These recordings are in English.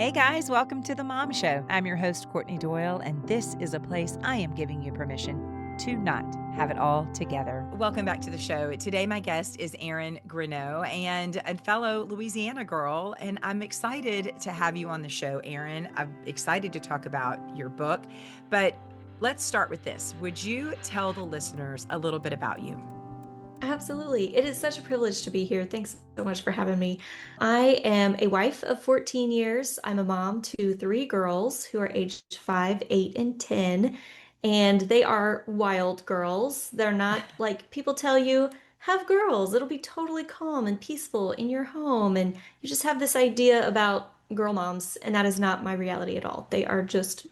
Hey guys, welcome to the Mom Show. I'm your host, Courtney Doyle, and this is a place I am giving you permission to not have it all together. Welcome back to the show. Today, my guest is Erin Grineaux and a fellow Louisiana girl, and I'm excited to have you on the show, Erin. I'm excited to talk about your book, but let's start with this. Would you tell the listeners a little bit about you? Absolutely. It is such a privilege to be here. Thanks so much for having me. I am a wife of 14 years. I'm a mom to three girls who are aged 5, 8, and 10. And they are wild girls. They're not like people tell you, have girls. It'll be totally calm and peaceful in your home. And you just have this idea about girl moms. And that is not my reality at all. They are just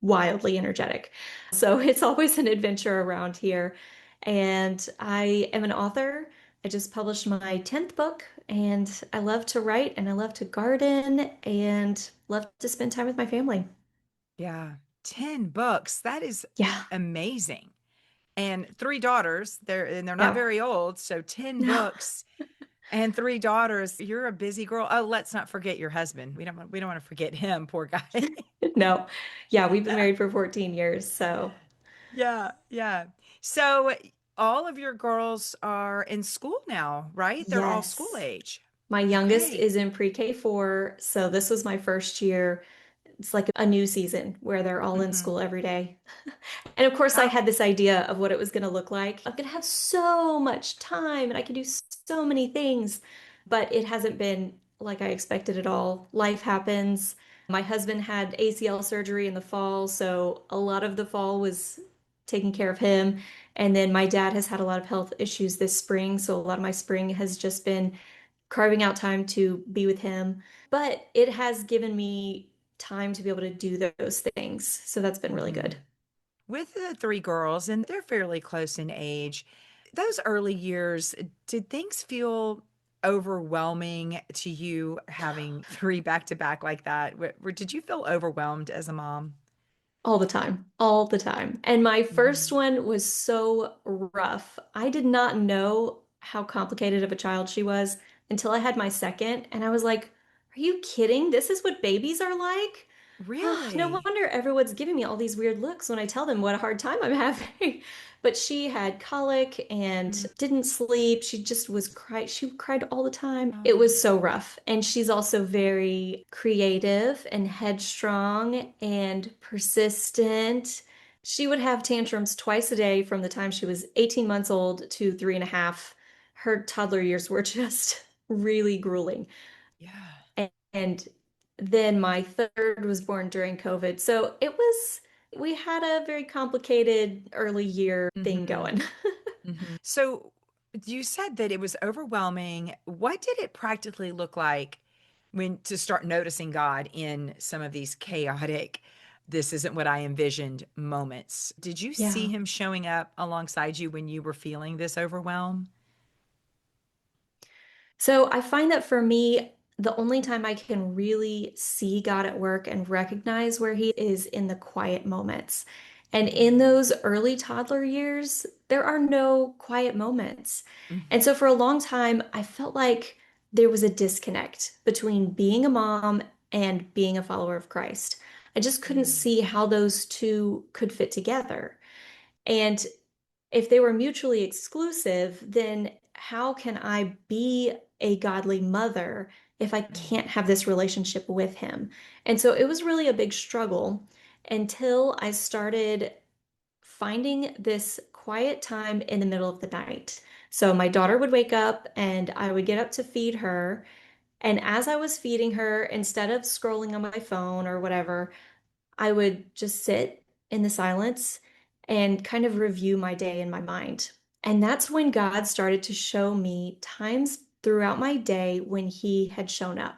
wildly energetic. So it's always an adventure around here. And I am an author. I just published my 10th book, and I love to write and I love to garden and love to spend time with my family. Yeah, 10 books. That is Yeah. amazing. And three daughters, they're not Yeah. very old, so 10 No. books and three daughters. You're a busy girl. Oh, let's not forget your husband. We don't want to forget him, poor guy. No. Yeah, we've been married for 14 years, so Yeah, yeah. So all of your girls are in school now, right? They're all school yes. age. My youngest Okay. is in pre-K 4, so this was my first year. It's like a new season where they're all in Hmm. school every day. And of course, I How had this idea of what it was going to look like. I'm going to have so much time and I can do so many things, but it hasn't been like I expected at all. Life happens. My husband had ACL surgery in the fall, so a lot of the fall was taking care of him. And then my dad has had a lot of health issues this spring, so a lot of my spring has just been carving out time to be with him. But it has given me time to be able to do those things. So that's been really Mhm. good. With the three girls, and they're fairly close in age, those early years, did things feel overwhelming to you having three back to back like that? Did you feel overwhelmed as a mom? All the time, all the time. And my first Mhm. one was so rough. I did not know how complicated of a child she was until I had my second. And I was like, are you kidding? This is what babies are like? No Really? wonder everyone's giving me all these weird looks when I tell them what a hard time I'm having. But she had colic and Mm. didn't sleep. She just was cry. She cried all the time. It was Oh. so rough. And she's also very creative and headstrong and persistent. She would have tantrums twice a day from the time she was 18 months old to 3.5. Her toddler years were just really grueling. Yeah. And then my third was born during COVID. So we had a very complicated early year thing Hmm. going. Hmm. So you said that it was overwhelming. What did it practically look like when to start noticing God in some of these chaotic, this isn't what I envisioned moments? Did you see Yeah. him showing up alongside you when you were feeling this overwhelm? So I find that for me, the only time I can really see God at work and recognize where he is in the quiet moments. And in Mm. those early toddler years, there are no quiet moments. Mhm. And so for a long time, I felt like there was a disconnect between being a mom and being a follower of Christ. I just couldn't Mm. see how those two could fit together. And if they were mutually exclusive, then how can I be a godly mother if I can't Mm. have this relationship with him? And so it was really a big struggle until I started finding this quiet time in the middle of the night. So my daughter would wake up and I would get up to feed her. And as I was feeding her, instead of scrolling on my phone or whatever, I would just sit in the silence and kind of review my day in my mind. And that's when God started to show me times throughout my day when He had shown up.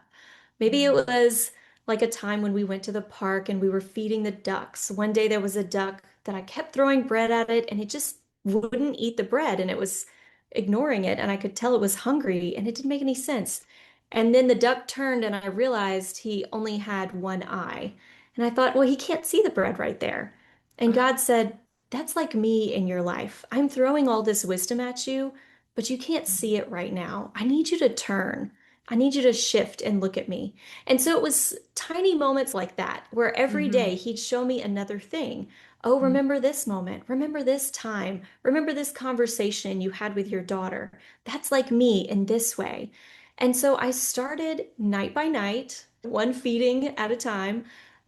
Maybe it Mm. was like a time when we went to the park and we were feeding the ducks. One day there was a duck that I kept throwing bread at it and it just wouldn't eat the bread and it was ignoring it. And I could tell it was hungry and it didn't make any sense. And then the duck turned and I realized he only had one eye. And I thought, well, he can't see the bread right there. And God said, that's like me in your life. I'm throwing all this wisdom at you, but you can't see it right now. I need you to turn. I need you to shift and look at me. And so it was tiny moments like that where every Mm-hmm. day he'd show me another thing. Oh, remember this moment. Remember this time. Remember this conversation you had with your daughter. That's like me in this way. And so I started night by night, one feeding at a time,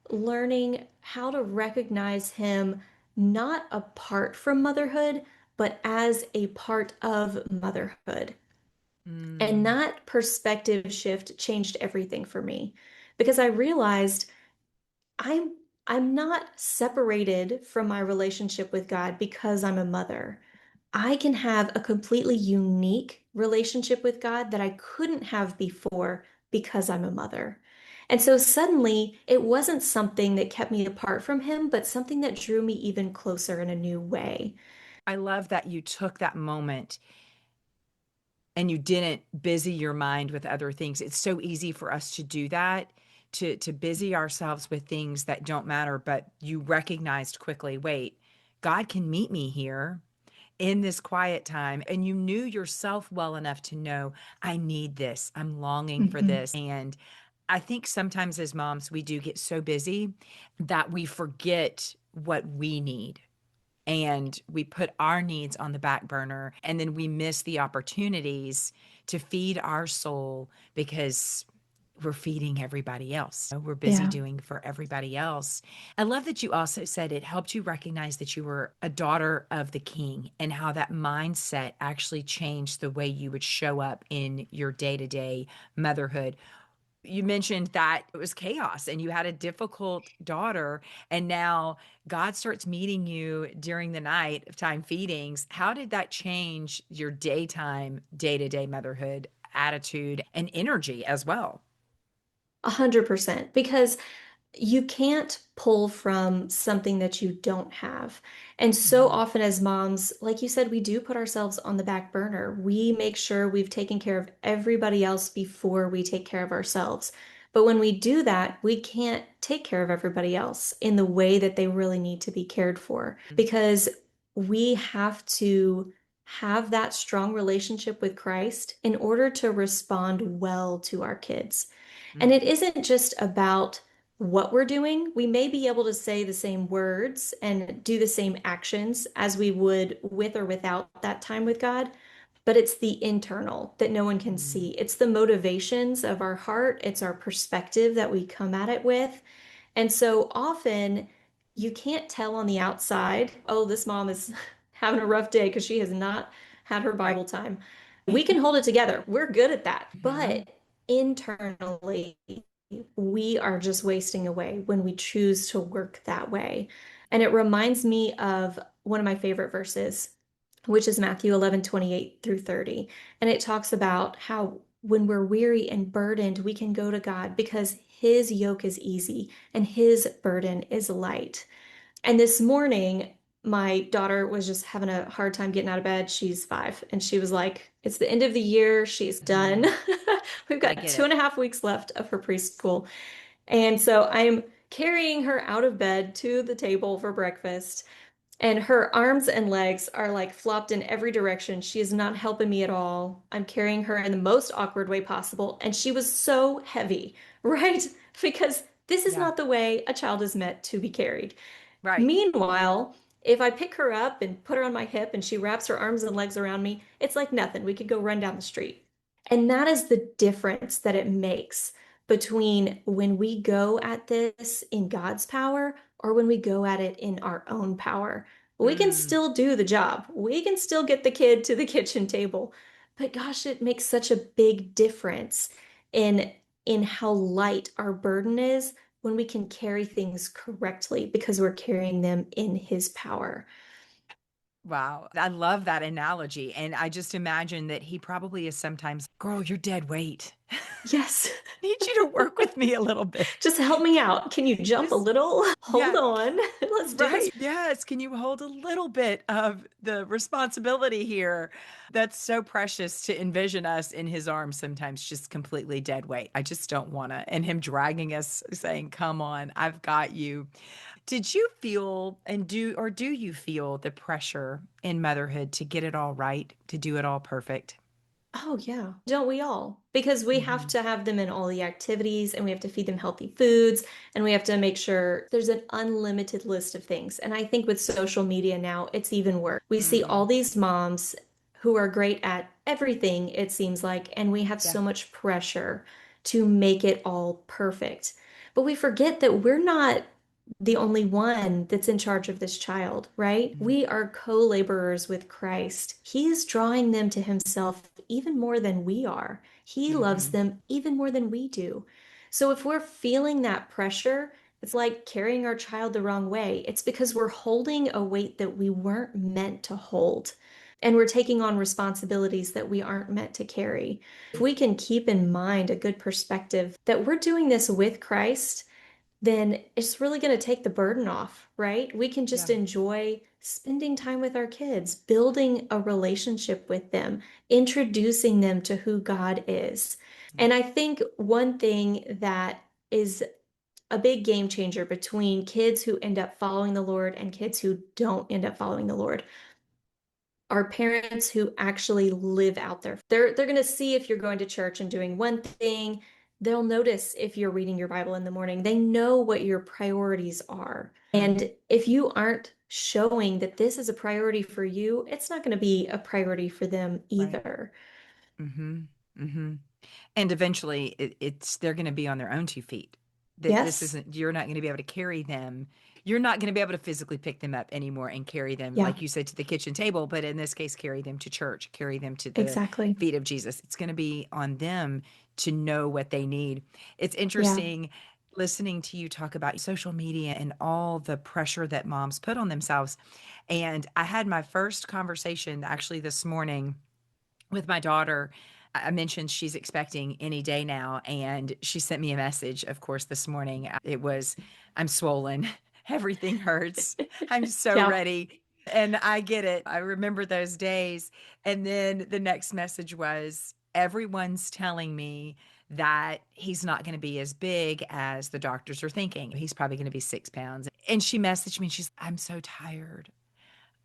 learning how to recognize him not apart from motherhood, but as a part of motherhood. And Mm. that perspective shift changed everything for me because I realized I'm I'm not separated from my relationship with God because I'm a mother. I can have a completely unique relationship with God that I couldn't have before because I'm a mother. And so suddenly it wasn't something that kept me apart from him, but something that drew me even closer in a new way. I love that you took that moment and you didn't busy your mind with other things. It's so easy for us to do that, to busy ourselves with things that don't matter, but you recognized quickly, wait, God can meet me here in this quiet time. And you knew yourself well enough to know, I need this. I'm longing for Mhm. this. And I think sometimes as moms, we do get so busy that we forget what we need and we put our needs on the back burner, and then we miss the opportunities to feed our soul because we're feeding everybody else. We're busy Yeah. doing for everybody else. I love that you also said it helped you recognize that you were a daughter of the king and how that mindset actually changed the way you would show up in your day-to-day motherhood. You mentioned that it was chaos and you had a difficult daughter, and now God starts meeting you during the night of time feedings. How did that change your daytime, day-to-day motherhood attitude and energy as well? 100%. Because you can't pull from something that you don't have. And so Mhm. often as moms, like you said, we do put ourselves on the back burner. We make sure we've taken care of everybody else before we take care of ourselves. But when we do that, we can't take care of everybody else in the way that they really need to be cared for because we have to have that strong relationship with Christ in order to respond well to our kids. And Mm, it isn't just about what we're doing. We may be able to say the same words and do the same actions as we would with or without that time with God, but it's the internal that no one can mm, see. It's the motivations of our heart, it's our perspective that we come at it with. And so often you can't tell on the outside, oh, this mom is having a rough day because she has not had her right. Bible time. We can hold it together. We're good at that. Mhm. But internally, we are just wasting away when we choose to work that way. And it reminds me of one of my favorite verses, which is Matthew 11:28 through 30. And it talks about how when we're weary and burdened, we can go to God because his yoke is easy and his burden is light. And this morning, my daughter was just having a hard time getting out of bed. She's 5. And she was like, it's the end of the year. She's done. Mhm. We've I got get two it. and a half weeks left of her preschool. And so I'm carrying her out of bed to the table for breakfast. And her arms and legs are like flopped in every direction. She is not helping me at all. I'm carrying her in the most awkward way possible. And she was so heavy, right? Because this is Yeah. not the way a child is meant to be carried. Right. Meanwhile, if I pick her up and put her on my hip and she wraps her arms and legs around me, it's like nothing. We could go run down the street. And that is the difference that it makes between when we go at this in God's power or when we go at it in our own power. We can Mm. still do the job. We can still get the kid to the kitchen table. But gosh, it makes such a big difference in how light our burden is when we can carry things correctly because we're carrying them in his power. Wow. I love that analogy. And I just imagine that he probably is sometimes, girl, you're dead weight. Yes. Need you to work with me a little bit. Just help me out. Can you jump a Just, little? Hold yeah. on. Let's do this. Right. Yes. Can you hold a little bit of the responsibility here? That's so precious to envision us in his arms sometimes just completely dead weight. I just don't want to. And him dragging us, saying, come on, I've got you. Did you feel and do you feel the pressure in motherhood to get it all right, to do it all perfect? Oh, yeah. Don't we all? Because we have Hmm. to have them in all the activities and we have to feed them healthy foods and we have to make sure there's an unlimited list of things. And I think with social media now, it's even worse. We see all Mm. these moms who are great at everything, it seems like, and we have Yeah. so much pressure to make it all perfect. But we forget that we're not the only one that's in charge of this child, right? Mm. We are co-laborers with Christ. He is drawing them to himself even more than we are. He loves Hmm. them even more than we do. So if we're feeling that pressure, it's like carrying our child the wrong way. It's because we're holding a weight that we weren't meant to hold. And we're taking on responsibilities that we aren't meant to carry. If we can keep in mind a good perspective that we're doing this with Christ, then it's really going to take the burden off, right? We can just Yeah. enjoy spending time with our kids, building a relationship with them, introducing them to who God is. And I think one thing that is a big game changer between kids who end up following the Lord and kids who don't end up following the Lord are parents who actually live out there. They're going to see if you're going to church and doing one thing. They'll notice if you're reading your Bible in the morning. They know what your priorities are. Mm. And if you aren't showing that this is a priority for you, it's not going to be a priority for them Right. either. Hmm. Hmm. And eventually it's they're going to be on their own 2 feet. This Yes. isn't, you're not going to be able to carry them. You're not going to be able to physically pick them up anymore and carry them, Yeah, like you said, to the kitchen table, but in this case, carry them to church, carry them to the exactly. feet of Jesus. It's going to be on them to know what they need. It's Yeah. interesting listening to you talk about social media and all the pressure that moms put on themselves. And I had my first conversation actually this morning with my daughter. I mentioned she's expecting any day now, and she sent me a message, of course, this morning. It was, I'm swollen. Everything hurts. I'm so Yeah. ready. And I get it. I remember those days. And then the next message was, everyone's telling me that he's not going to be as big as the doctors are thinking. He's probably going to be 6 pounds. And she messaged me and she's, I'm so tired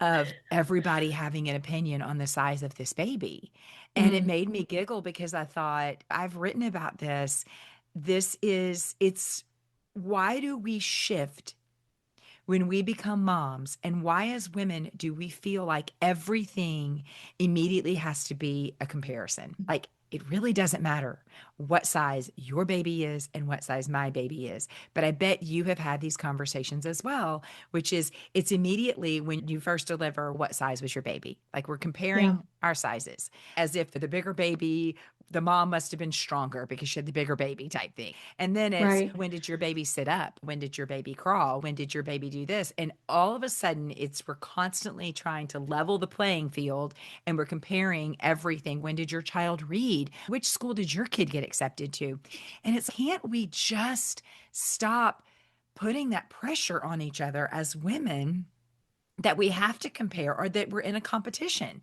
of everybody having an opinion on the size of this baby. And it Mm, made me giggle because I thought, I've written about this. It's why do we shift when we become moms? And why, as women, do we feel like everything immediately has to be a comparison? Like, it really doesn't matter what size your baby is and what size my baby is. But I bet you have had these conversations as well, which is it's immediately when you first deliver, what size was your baby? Like, we're yeah. comparing our sizes as if for the bigger baby, the mom must have been stronger because she had the bigger baby type thing. And then it's, Right. when did your baby sit up? When did your baby crawl? When did your baby do this? And all of a sudden, it's we're constantly trying to level the playing field and we're comparing everything. When did your child read? Which school did your kid get accepted to? And it's, can't we just stop putting that pressure on each other as women that we have to compare or that we're in a competition?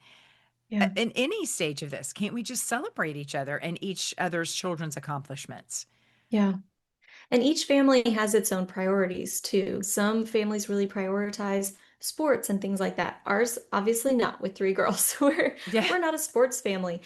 Yeah. In any stage of this, can't we just celebrate each other and each other's children's accomplishments? Yeah. And each family has its own priorities too. Some families really prioritize sports and things like that. Ours, obviously not with three girls. Yeah. We're not a sports family.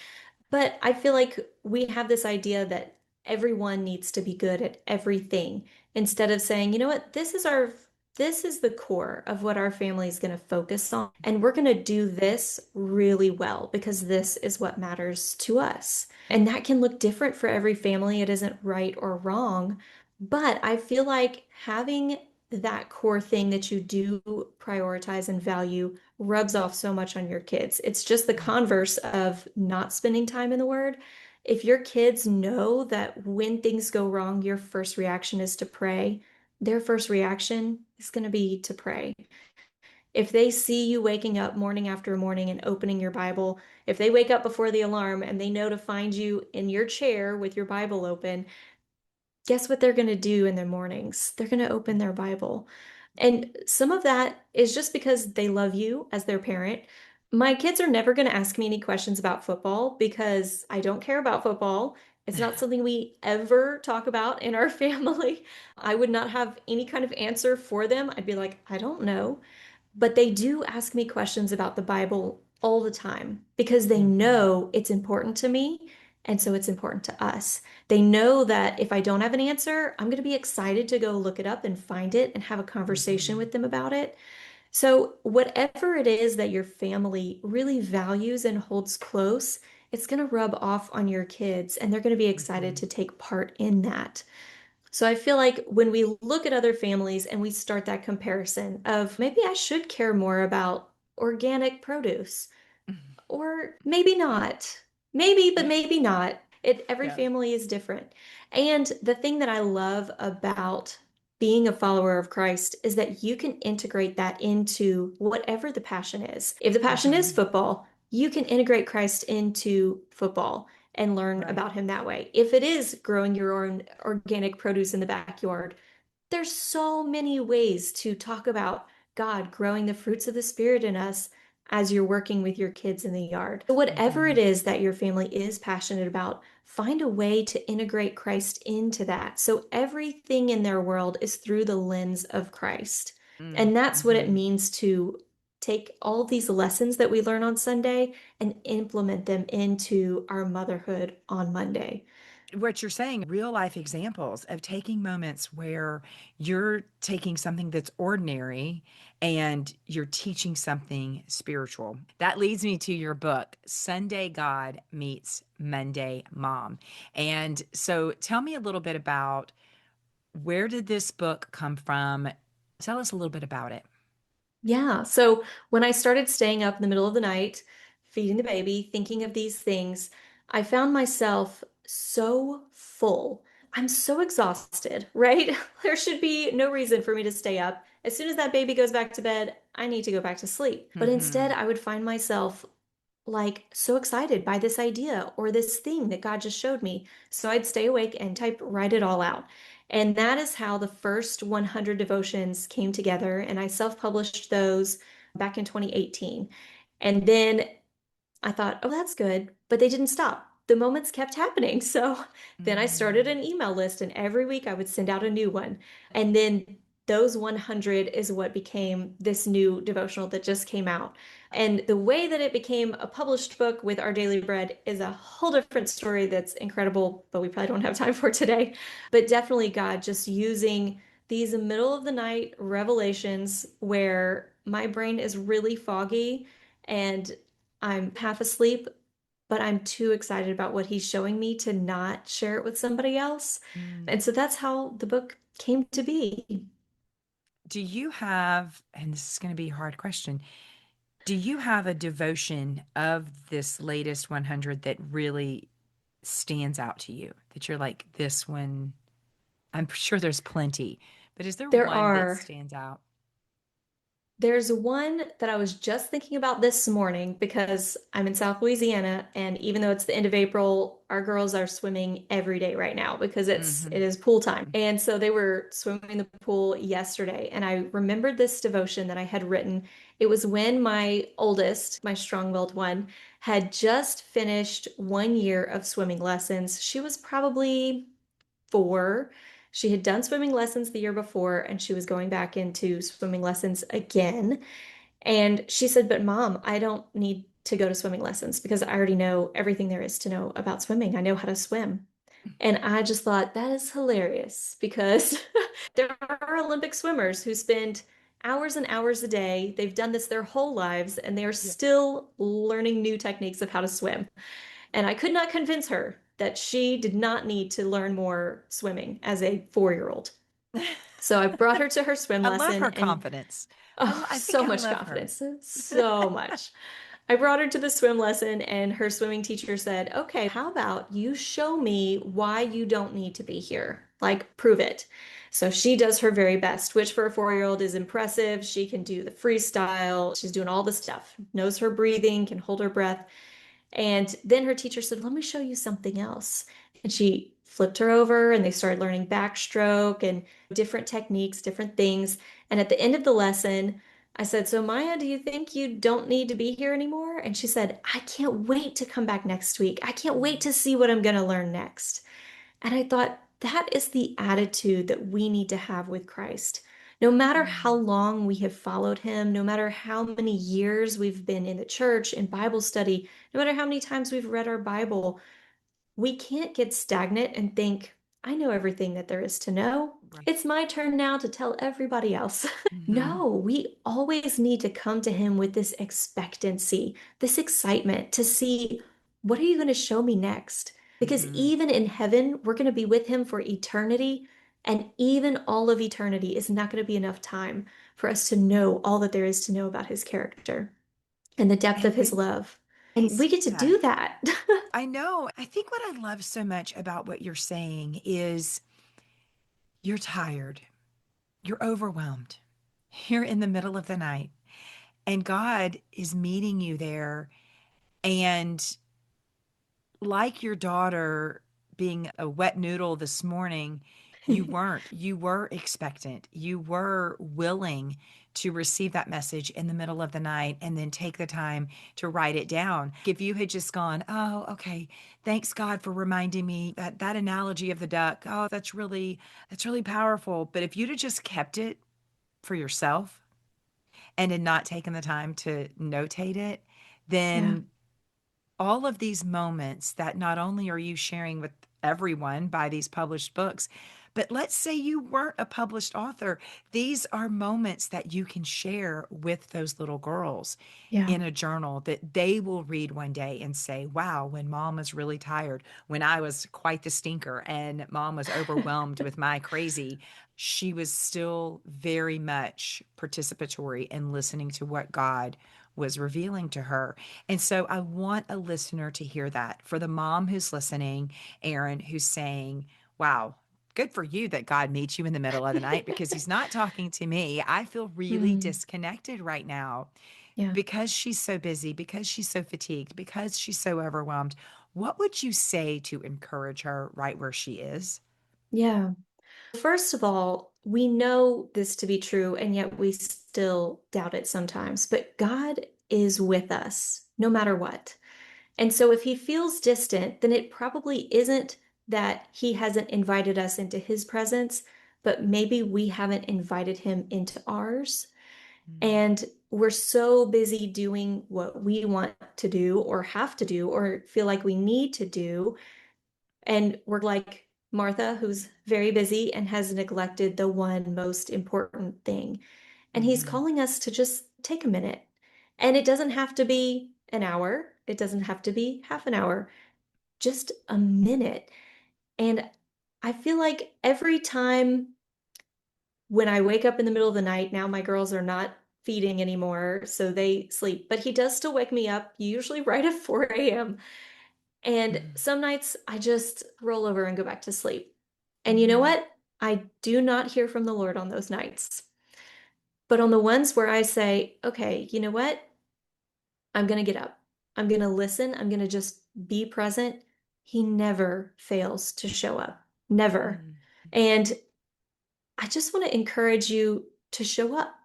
But I feel like we have this idea that everyone needs to be good at everything instead of saying, you know what, this is the core of what our family is going to focus on. And we're going to do this really well because this is what matters to us. And that can look different for every family. It isn't right or wrong. But I feel like having that core thing that you do prioritize and value rubs off so much on your kids. It's just the converse of not spending time in the Word. If your kids know that when things go wrong, your first reaction is to pray, their first reaction is going to be to pray. If they see you waking up morning after morning and opening your Bible, if they wake up before the alarm and they know to find you in your chair with your Bible open, guess what they're going to do in their mornings? They're going to open their Bible. And some of that is just because they love you as their parent. My kids are never going to ask me any questions about football because I don't care about football. It's not something we ever talk about in our family. I would not have any kind of answer for them. I'd be like, I don't know. But they do ask me questions about the Bible all the time because they Mm-hmm. know it's important to me. And so it's important to us. They know that if I don't have an answer, I'm going to be excited to go look it up and find it and have a conversation Mm-hmm. with them about it. So, whatever it is that your family really values and holds close, it's going to rub off on your kids and they're going to be excited Mm-hmm. to take part in that. So I feel like when we look at other families and we start that comparison of maybe I should care more about organic produce, or maybe not. Maybe, but maybe not. Every Yeah. family is different. And the thing that I love about being a follower of Christ is that you can integrate that into whatever the passion is. If the passion is Mm-hmm. football, you can integrate Christ into football and learn Right. about him that way. If it is growing your own organic produce in the backyard, there's so many ways to talk about God growing the fruits of the Spirit in us as you're working with your kids in the yard. So whatever Mm-hmm. it is that your family is passionate about, find a way to integrate Christ into that. So everything in their world is through the lens of Christ. And that's what it Mm-hmm. means to take all these lessons that we learn on Sunday and implement them into our motherhood on Monday. What you're saying, real life examples of taking moments where you're taking something that's ordinary and you're teaching something spiritual. That leads me to your book, Sunday God Meets Monday Mom. And so tell me a little bit about, where did this book come from? Tell us a little bit about it. Yeah. So when I started staying up in the middle of the night, feeding the baby, thinking of these things, I found myself so full. I'm so exhausted, right? There should be no reason for me to stay up. As soon as that baby goes back to bed, I need to go back to sleep. But instead, Mm-hmm. I would find myself like so excited by this idea or this thing that God just showed me. So I'd stay awake and write it all out. And that is how the first 100 devotions came together. And I self-published those back in 2018. And then I thought, oh, that's good. But they didn't stop. The moments kept happening. So then I started Mm. an email list, and every week I would send out a new one. And then those 100 is what became this new devotional that just came out. And the way that it became a published book with Our Daily Bread is a whole different story that's incredible, but we probably don't have time for today. But definitely God just using these middle of the night revelations where my brain is really foggy and I'm half asleep, but I'm too excited about what he's showing me to not share it with somebody else. Mm. And so that's how the book came to be. Do you have, and this is going to be a hard question, do you have a devotion of this latest 100 that really stands out to you? That you're like, this one, I'm sure there's plenty, but is there There one that are stands out? There's one that I was just thinking about this morning because I'm in South Louisiana, and even though it's the end of April, our girls are swimming every day right now because Hmm. it is pool time. And so they were swimming in the pool yesterday, and I remembered this devotion that I had written. It was when my oldest, my strong-willed one, had just finished 1 year of swimming lessons. She was probably 4. She had done swimming lessons the year before, and she was going back into swimming lessons again. And she said, "But mom, I don't need to go to swimming lessons because I already know everything there is to know about swimming. I know how to swim." And I just thought that is hilarious because there are Olympic swimmers who spend hours and hours a day. They've done this their whole lives and they are Yeah. still learning new techniques of how to swim. And I could not convince her that she did not need to learn more swimming as a 4-year-old. So I brought her to her swim I love lesson her and confidence. oh, I think so I much love her. confidence. So much. I brought her to the swim lesson, and her swimming teacher said, "Okay, how about you show me why you don't need to be here? Like, prove it." So she does her very best, which for a 4-year-old is impressive. She can do the freestyle, she's doing all the stuff, knows her breathing, can hold her breath. And then her teacher said, "Let me show you something else." And she flipped her over and they started learning backstroke and different techniques, different things. And at the end of the lesson, I said, "So, Maya, do you think you don't need to be here anymore?" And she said, "I can't wait to come back next week. I can't wait to see what I'm going to learn next." And I thought, that is the attitude that we need to have with Christ. No matter how Mm, long we have followed him, no matter how many years we've been in the church, in Bible study, no matter how many times we've read our Bible, we can't get stagnant and think, I know everything that there is to know. right. It's my turn now to tell everybody else. Hmm. No, we always need to come to him with this expectancy, this excitement to see, what are you going to show me next? Because Hmm. even in heaven, we're going to be with him for eternity. And even all of eternity is not going to be enough time for us to know all that there is to know about his character and the depth of And his when love. I And we see get to that, do that. I know. I think what I love so much about what you're saying is you're tired, you're overwhelmed, you're in the middle of the night, and God is meeting you there. And like your daughter being a wet noodle this morning, you weren't. You were expectant. You were willing to receive that message in the middle of the night and then take the time to write it down. If you had just gone, oh, okay, thanks God for reminding me that analogy of the duck. Oh, that's really powerful. But if you'd have just kept it for yourself and had not taken the time to notate it, Yeah. then all of these moments that not only are you sharing with everyone by these published books, but let's say you weren't a published author, these are moments that you can share with those little girls Yeah. in a journal that they will read one day and say, wow, when mom was really tired, when I was quite the stinker and mom was overwhelmed with my crazy, she was still very much participatory in listening to what God was revealing to her. And so I want a listener to hear that. For the mom who's listening, Erin, who's saying, wow, good for you that God meets you in the middle of the night because he's not talking to me. I feel really Mm, disconnected right now yeah. because she's so busy, because she's so fatigued, because she's so overwhelmed. What would you say to encourage her right where she is? Yeah. First of all, we know this to be true, and yet we still doubt it sometimes. But God is with us no matter what. And so if he feels distant, then it probably isn't that he hasn't invited us into his presence, but maybe we haven't invited him into ours. Mm, And we're so busy doing what we want to do or have to do or feel like we need to do. And we're like Martha, who's very busy and has neglected the one most important thing. And he's mhm, calling us to just take a minute. And it doesn't have to be an hour, it doesn't have to be half an hour, just a minute. And I feel like every time when I wake up in the middle of the night, now my girls are not feeding anymore, so they sleep. But he does still wake me up, usually right at 4 a.m. And mm, some nights I just roll over and go back to sleep. And you know mhm, what? I do not hear from the Lord on those nights. But on the ones where I say, okay, you know what? I'm going to get up. I'm going to listen. I'm going to just be present. He never fails to show up. Never. mm, And I just want to encourage you to show up,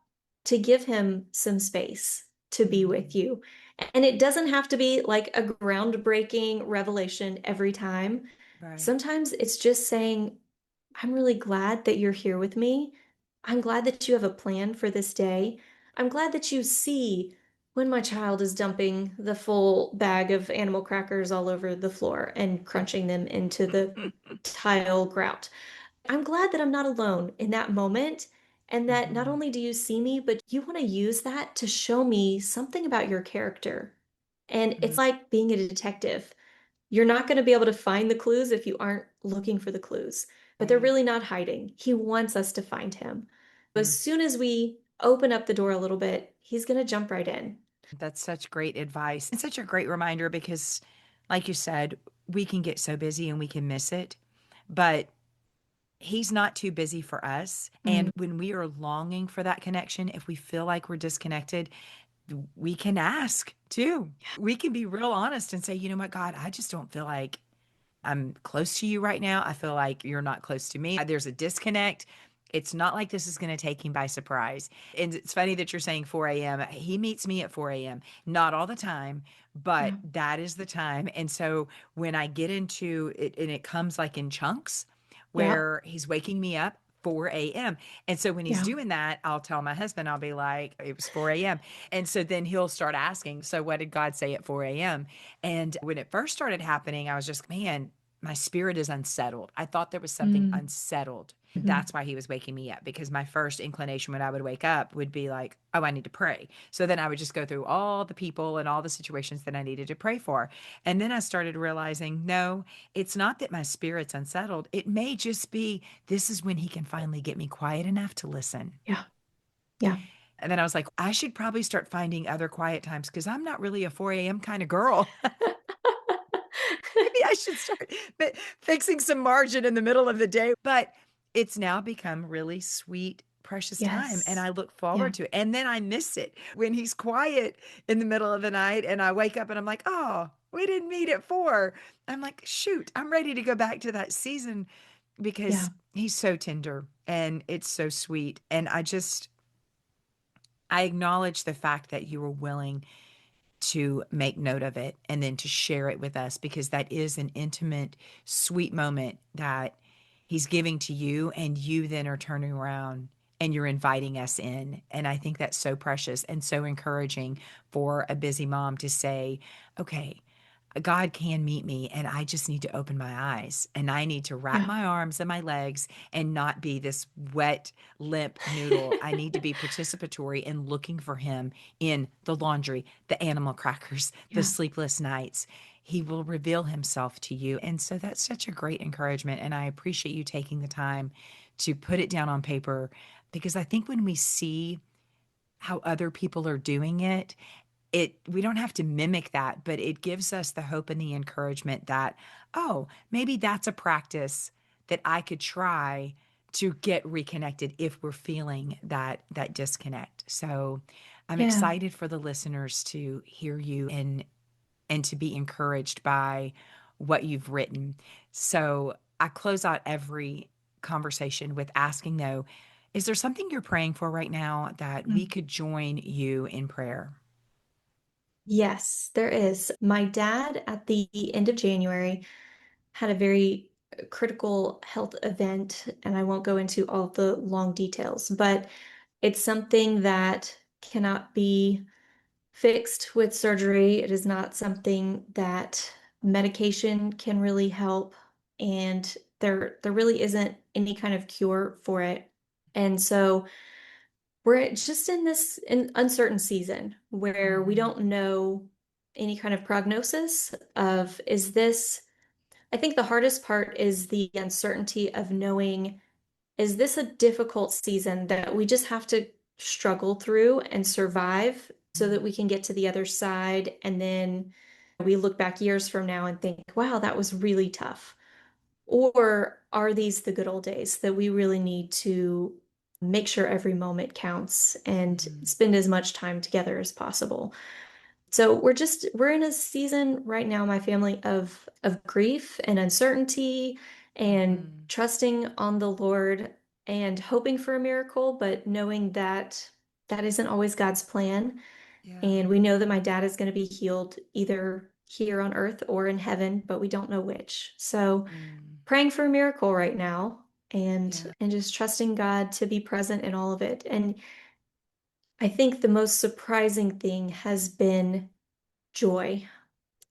to give him some space to be with mhm. you. And it doesn't have to be like a groundbreaking revelation every time. Right. Sometimes it's just saying, I'm really glad that you're here with me. I'm glad that you have a plan for this day. I'm glad that you see when my child is dumping the full bag of animal crackers all over the floor and crunching them into the tile grout. I'm glad that I'm not alone in that moment, and that not Mhm, only do you see me, but you want to use that to show me something about your character. And it's mhm, like being a detective. You're not going to be able to find the clues if you aren't looking for the clues, but they're right. really not hiding. He wants us to find him. As Mm. soon as we open up the door a little bit, he's going to jump right in. That's such great advice and such a great reminder because, like you said, we can get so busy and we can miss it. But he's not too busy for us. Mm, And when we are longing for that connection, if we feel like we're disconnected, we can ask too. We can be real honest and say, you know what, God, I just don't feel like I'm close to you right now. I feel like you're not close to me. There's a disconnect. It's not like this is going to take him by surprise. And it's funny that you're saying 4 a.m. He meets me at 4 a.m. Not all the time, but yeah. that is the time. And so when I get into it, and it comes like in chunks Yep. where he's waking me up 4 a.m. And so when he's Yeah. doing that, I'll tell my husband, I'll be like, it was 4 a.m. And so then he'll start asking, so what did God say at 4 a.m.? And when it first started happening, I was just, man, my spirit is unsettled. I thought there was something Mm. unsettled. Mhm. That's why he was waking me up, because my first inclination when I would wake up would be like, oh, I need to pray. So then I would just go through all the people and all the situations that I needed to pray for. And then I started realizing, no, it's not that my spirit's unsettled. It may just be this is when he can finally get me quiet enough to listen. Yeah. Yeah. And then I was like, I should probably start finding other quiet times because I'm not really a 4 a.m. kind of girl. Maybe I should start fixing some margin in the middle of the day. But it's now become really sweet, precious time. And Yes. I look Yeah. forward to it. And then I miss it when he's quiet in the middle of the night and I wake up and I'm like, oh, we didn't meet at 4. I'm like, shoot, I'm ready to go back to that season Yeah. because he's so tender and it's so sweet. And I acknowledge the fact that you were willing to make note of it and then to share it with us, because that is an intimate, sweet moment that he's giving to you, and you then are turning around and you're inviting us in. And I think that's so precious and so encouraging for a busy mom to say, okay, God can meet me, and I just need to open my eyes and I need to wrap Yeah. my arms and my legs and not be this wet, limp noodle. I need to be participatory in looking for him in the laundry, the animal crackers, the Yeah. sleepless nights. He will reveal himself to you. And so that's such a great encouragement. And I appreciate you taking the time to put it down on paper, because I think when we see how other people are doing it, we don't have to mimic that, but it gives us the hope and the encouragement that, oh, maybe that's a practice that I could try to get reconnected if we're feeling that disconnect. So I'm Yeah. excited for the listeners to hear you and to be encouraged by what you've written. So I close out every conversation with asking, though, is there something you're praying for right now that we Mm. could join you in prayer? Yes, there is. My dad at the end of January had a very critical health event, and I won't go into all the long details, but it's something that cannot be fixed with surgery. It is not something that medication can really help, and there really isn't any kind of cure for it. And so we're just in this uncertain season where we Mhm. don't know any kind of prognosis of is this. I think the hardest part is the uncertainty of knowing, is this a difficult season that we just have to struggle through and survive so that we can get to the other side, and then we look back years from now and think, wow, that was really tough? Or are these the good old days that we really need to make sure every moment counts and Mhm. spend as much time together as possible? So we're in a season right now, my family, of grief and uncertainty and Mhm. trusting on the Lord and hoping for a miracle, but knowing that that isn't always God's plan. Yeah. And we know that my dad is going to be healed either here on earth or in heaven, but we don't know which. So Mm. praying for a miracle right now, Yeah. and just trusting God to be present in all of it. And I think the most surprising thing has been joy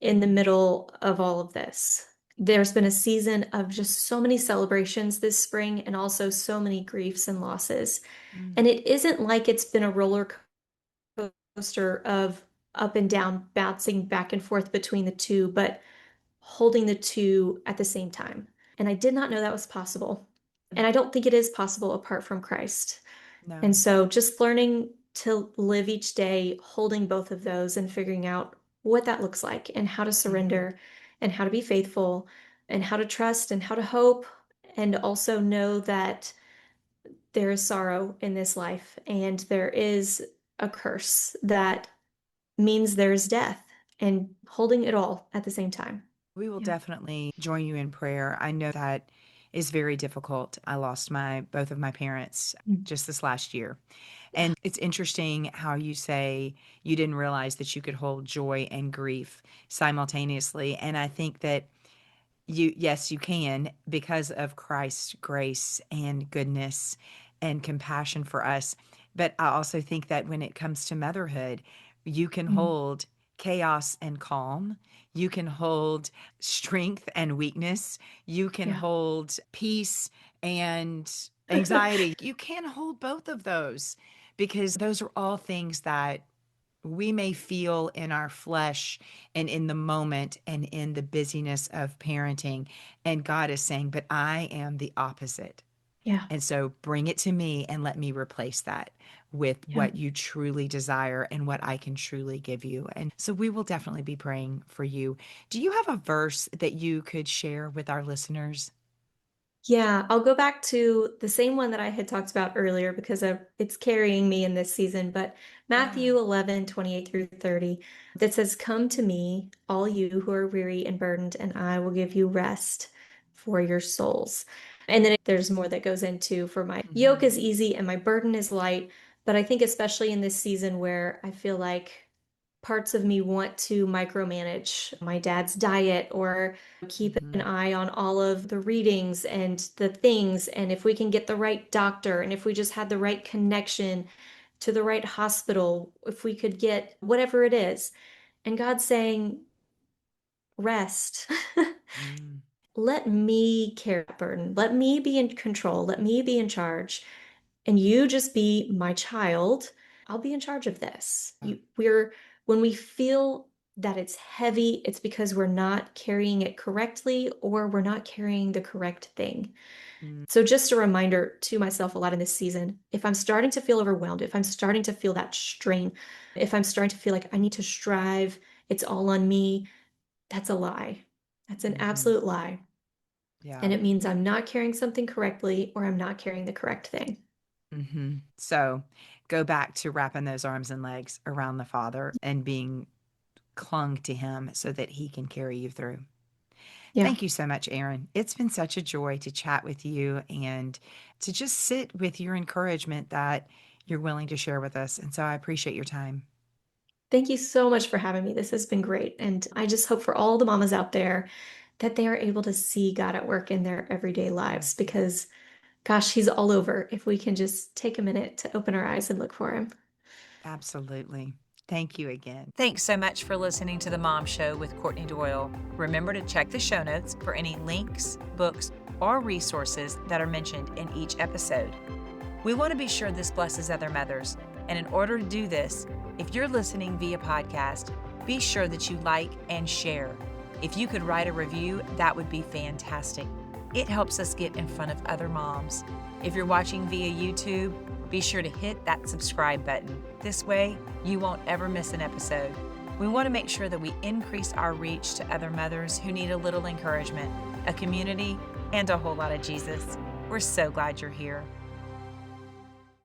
in the Mm. middle of all of this. There's been a season of just so many celebrations this spring and also so many griefs and losses. Mm. And it isn't like it's been a roller coaster of up and down, bouncing back and forth between the two, but holding the two at the same time. And I did not know that was possible. And I don't think it is possible apart from Christ. And No. so just learning to live each day holding both of those and figuring out what that looks like and how to Mhm. surrender and how to be faithful and how to trust and how to hope, and also know that there is sorrow in this life and there is a curse that means there is death, and holding it all at the same time. We will Yeah. definitely join you in prayer. I know that is very difficult. I lost my both of my parents Mm. just this last year. Yeah. And it's interesting how you say you didn't realize that you could hold joy and grief simultaneously. And I think that Yes, you can, because of Christ's grace and goodness and compassion for us. But I also think that when it comes to motherhood, you can Mm. hold chaos and calm. You can hold strength and weakness. You can Yeah. hold peace and anxiety. You can hold both of those because those are all things that we may feel in our flesh and in the moment and in the busyness of parenting. And God is saying, but I am the opposite. Yeah. And so bring it to me and let me replace that with Yeah. what you truly desire and what I can truly give you. And so we will definitely be praying for you. Do you have a verse that you could share with our listeners? Yeah, I'll go back to the same one that I had talked about earlier because it's carrying me in this season. But Yeah. Matthew 11:28 through 30, that says, "Come to me, all you who are weary and burdened, and I will give you rest for your souls." And then there's more that goes into, "For my yoke Hmm. is easy and my burden is light." But I think especially in this season where I feel like parts of me want to micromanage my dad's diet or keep an Hmm. eye on all of the readings and the things. And if we can get the right doctor, and if we just had the right connection to the right hospital, if we could get whatever it is. And God's saying, rest. Mm. Let me carry that burden. Let me be in control. Let me be in charge. And you just be my child. I'll be in charge of this. When we feel that it's heavy, it's because we're not carrying it correctly or we're not carrying the correct thing. Mm. So just a reminder to myself a lot in this season, if I'm starting to feel overwhelmed, if I'm starting to feel that strain, if I'm starting to feel like I need to strive, it's all on me, that's a lie. That's an Hmm. absolute lie. Yeah. And it means I'm not carrying something correctly or I'm not carrying the correct thing. So go back to wrapping those arms and legs around the Father and being clung to Him so that He can carry you through. Yeah. Thank you so much, Erin. It's been such a joy to chat with you and to just sit with your encouragement that you're willing to share with us. And so I appreciate your time. Thank you so much for having me. This has been great. And I just hope for all the mamas out there that they are able to see God at work in their everyday lives Mhm. because, gosh, He's all over if we can just take a minute to open our eyes and look for Him. Absolutely. Thank you again. Thanks so much for listening to The Mom Show with Courtney Doyle. Remember to check the show notes for any links, books, or resources that are mentioned in each episode. We want to be sure this blesses other mothers, and in order to do this, if you're listening via podcast, be sure that you like and share. If you could write a review, that would be fantastic. It helps us get in front of other moms. If you're watching via YouTube, be sure to hit that subscribe button. This way, you won't ever miss an episode. We want to make sure that we increase our reach to other mothers who need a little encouragement, a community, and a whole lot of Jesus. We're so glad you're here.